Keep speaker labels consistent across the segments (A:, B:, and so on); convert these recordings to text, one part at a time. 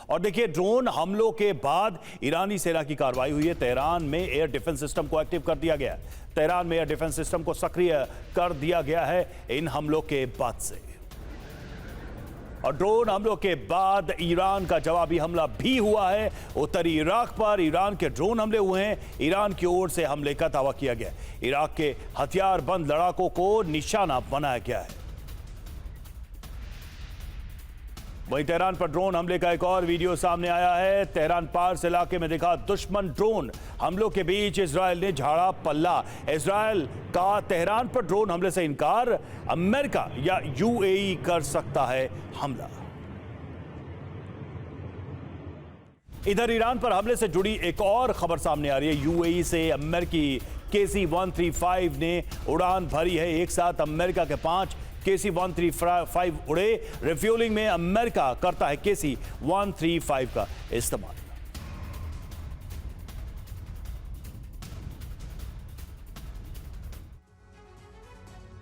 A: और देखिए, ड्रोन हमलों के बाद ईरानी सेना की कार्रवाई हुई है। तेहरान में एयर डिफेंस सिस्टम को एक्टिव कर दिया गया है। तेहरान में एयर डिफेंस सिस्टम को सक्रिय कर दिया गया है इन हमलों के बाद से। और ड्रोन हमलों के बाद ईरान का जवाबी हमला भी हुआ है। उत्तरी इराक पर ईरान के ड्रोन हमले हुए हैं। ईरान की ओर से हमले का दावा किया गया। इराक के हथियारबंद लड़ाकों को निशाना बनाया गया है। वहीं तेहरान पर ड्रोन हमले का एक और वीडियो सामने आया है। तेहरान पार्स इलाके में दिखा दुश्मन ड्रोन हमलों के बीच इजरायल ने झाड़ा पल्ला। इजरायल का तेहरान पर ड्रोन हमले से इनकार। अमेरिका या यूएई कर सकता है हमला। इधर ईरान पर हमले से जुड़ी एक और खबर सामने आ रही है। यूएई से अमेरिकी KC-135 ने उड़ान भरी है। एक साथ अमेरिका के 5 KC-135 उड़े। रिफ्यूलिंग में अमेरिका करता है KC-135 का इस्तेमाल।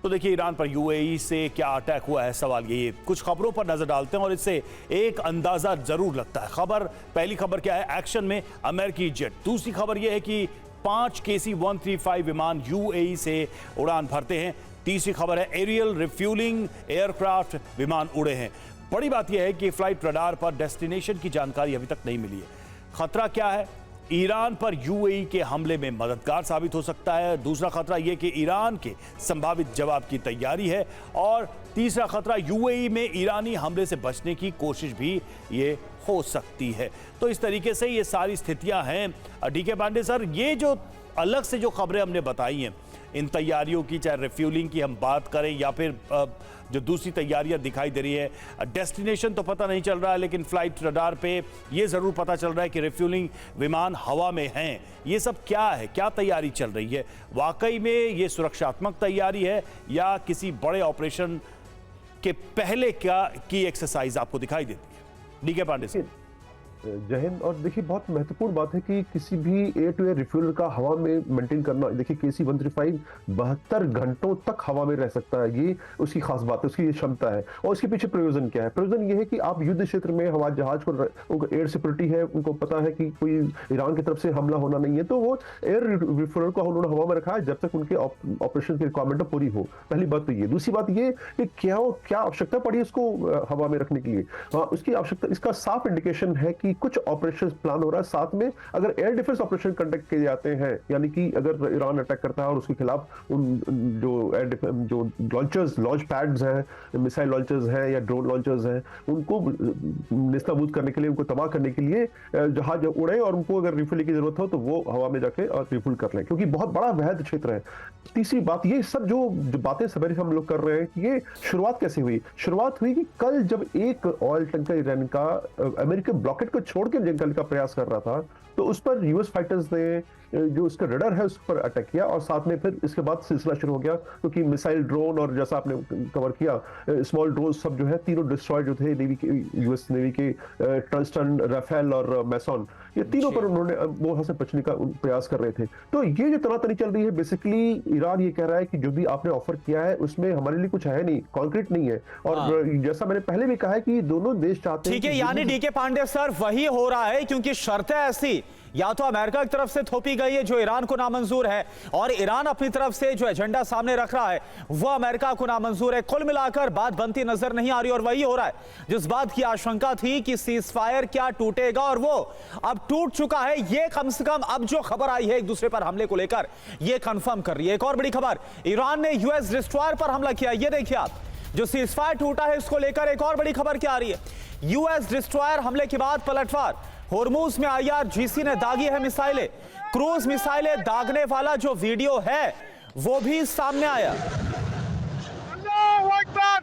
A: तो देखिए, ईरान पर यूएई से क्या अटैक हुआ है, सवाल ये। कुछ खबरों पर नजर डालते हैं और इससे एक अंदाजा जरूर लगता है। पहली खबर क्या है? एक्शन में अमेरिकी जेट। दूसरी खबर यह है कि 5 KC-135 विमान यूएई से उड़ान भरते हैं। तीसरी खबर है एरियल रिफ्यूलिंग एयरक्राफ्ट विमान उड़े हैं। बड़ी बात यह है कि फ्लाइट रडार पर डेस्टिनेशन की जानकारी अभी तक नहीं मिली है। खतरा क्या है? ईरान पर यूएई के हमले में मददगार साबित हो सकता है। दूसरा खतरा यह कि ईरान के संभावित जवाब की तैयारी है। और तीसरा खतरा यूएई में ईरानी हमले से बचने की कोशिश भी ये हो सकती है। तो इस तरीके से ये सारी स्थितियां हैं। डीके पांडे सर, ये जो अलग से जो खबरें हमने बताई हैं इन तैयारियों की, चाहे रिफ्यूलिंग की हम बात करें या फिर जो दूसरी तैयारियां दिखाई दे रही है, डेस्टिनेशन तो पता नहीं चल रहा है, लेकिन फ्लाइट रडार पे ये ज़रूर पता चल रहा है कि रिफ्यूलिंग विमान हवा में हैं। ये सब क्या है? क्या तैयारी चल रही है? वाकई में ये सुरक्षात्मक तैयारी है या किसी बड़े ऑपरेशन के पहले की एक्सरसाइज आपको दिखाई देती है? D K Pandey sir.
B: जय हिंद। और देखिए, बहुत महत्वपूर्ण बात है कि किसी भी एयर टू एयर रिफ्यूलर का हवा में मेंटेन करना। देखिए, KC-135 72 घंटों तक हवा में रह सकता है। ये उसकी खास बात है, उसकी ये क्षमता है। और इसके पीछे प्रयोजन क्या है? प्रयोजन ये है कि आप युद्ध क्षेत्र में हवाई जहाज को, उनको एयर सिक्योरिटी है, उनको पता है कि कोई ईरान की तरफ से हमला होना नहीं है, तो वो एयर रिफ्यूलर को उन्होंने हवा में रखा है जब तक उनके ऑपरेशन की रिक्वायरमेंट पूरी हो। पहली बात तो ये। दूसरी बात ये कि क्या आवश्यकता पड़ी इसको हवा में रखने के लिए? उसकी आवश्यकता, इसका साफ इंडिकेशन है कि कुछ ऑपरेशन प्लान हो रहा है। साथ में अगर एयर डिफेंस ऑपरेशन कंडक्ट किए जाते हैं, यानी कि अगर ईरान अटैक करता है और उसके खिलाफ उन जो लॉन्चर्स, लॉन्च पैड्स हैं, मिसाइल लॉन्चर्स हैं या ड्रोन लॉन्चर्स हैं, उनको निस्ताबूद करने के लिए, उनको तबाह करने के लिए जहाज उड़े और उनको अगर रिफ्यूल की जरूरत हो तो वो हवा में जाके और रिफ्यूल कर लें, क्योंकि बहुत बड़ा वैध क्षेत्र है। तीसरी बात, ये सब जो बातें सवेरे हम लोग कर रहे हैं कि ये शुरुआत कैसे हुई? शुरुआत हुई कि कल जब एक ऑयल टैंकर ईरान का अमेरिकन ब्लॉकेट को छोड़ के निकलने का प्रयास कर रहा था, तो उस पर यूएस फाइटर्स ने जो उसका रडार है उस पर अटैक किया और साथ में फिर इसके बाद सिलसिला शुरू हो गया, क्योंकि मिसाइल, ड्रोन और जैसा आपने कवर किया स्मॉल ड्रोन सब जो है, तीनों डिस्ट्रॉय जो थे नेवी के, यूएस नेवी के ट्रस्टन, राफेल और मैसॉन, ये तीनों पर उन्होंने वहां से बचने का प्रयास कर रहे थे। तो ये जो तनातनी चल रही है, बेसिकली ईरान ये कह रहा है कि जो भी आपने ऑफर किया है उसमें हमारे लिए कुछ है नहीं, कॉन्क्रीट नहीं है। और जैसा मैंने पहले भी कहा है कि दोनों देश चाहते हैं।
C: ठीक है, यानी डीके पांडे सर, वही हो रहा है, क्योंकि शर्तें ऐसी या तो अमेरिका की तरफ से थोपी गई है जो ईरान को नामंजूर है, और ईरान अपनी तरफ से जो एजेंडा सामने रख रहा है वो अमेरिका को नामंजूर है। कुल मिलाकर बात बनती नजर नहीं आ रही और वही हो रहा है जिस बात की आशंका थी कि सीजफायर क्या टूटेगा, और वो अब टूट चुका है। ये कम से कम अब जो खबर आई है एक दूसरे पर हमले को लेकर, ये कंफर्म कर रही है। एक और बड़ी खबर, ईरान ने यूएस डिस्ट्रॉयर पर हमला किया। ये देखिए आप, जो सीजफायर टूटा है इसको लेकर एक और बड़ी खबर क्या आ रही है? यूएस डिस्ट्रॉयर हमले के बाद पलटवार। होर्मुज में IRGC ने दागी है मिसाइलें। क्रूज मिसाइलें दागने वाला जो वीडियो है वो भी सामने आया।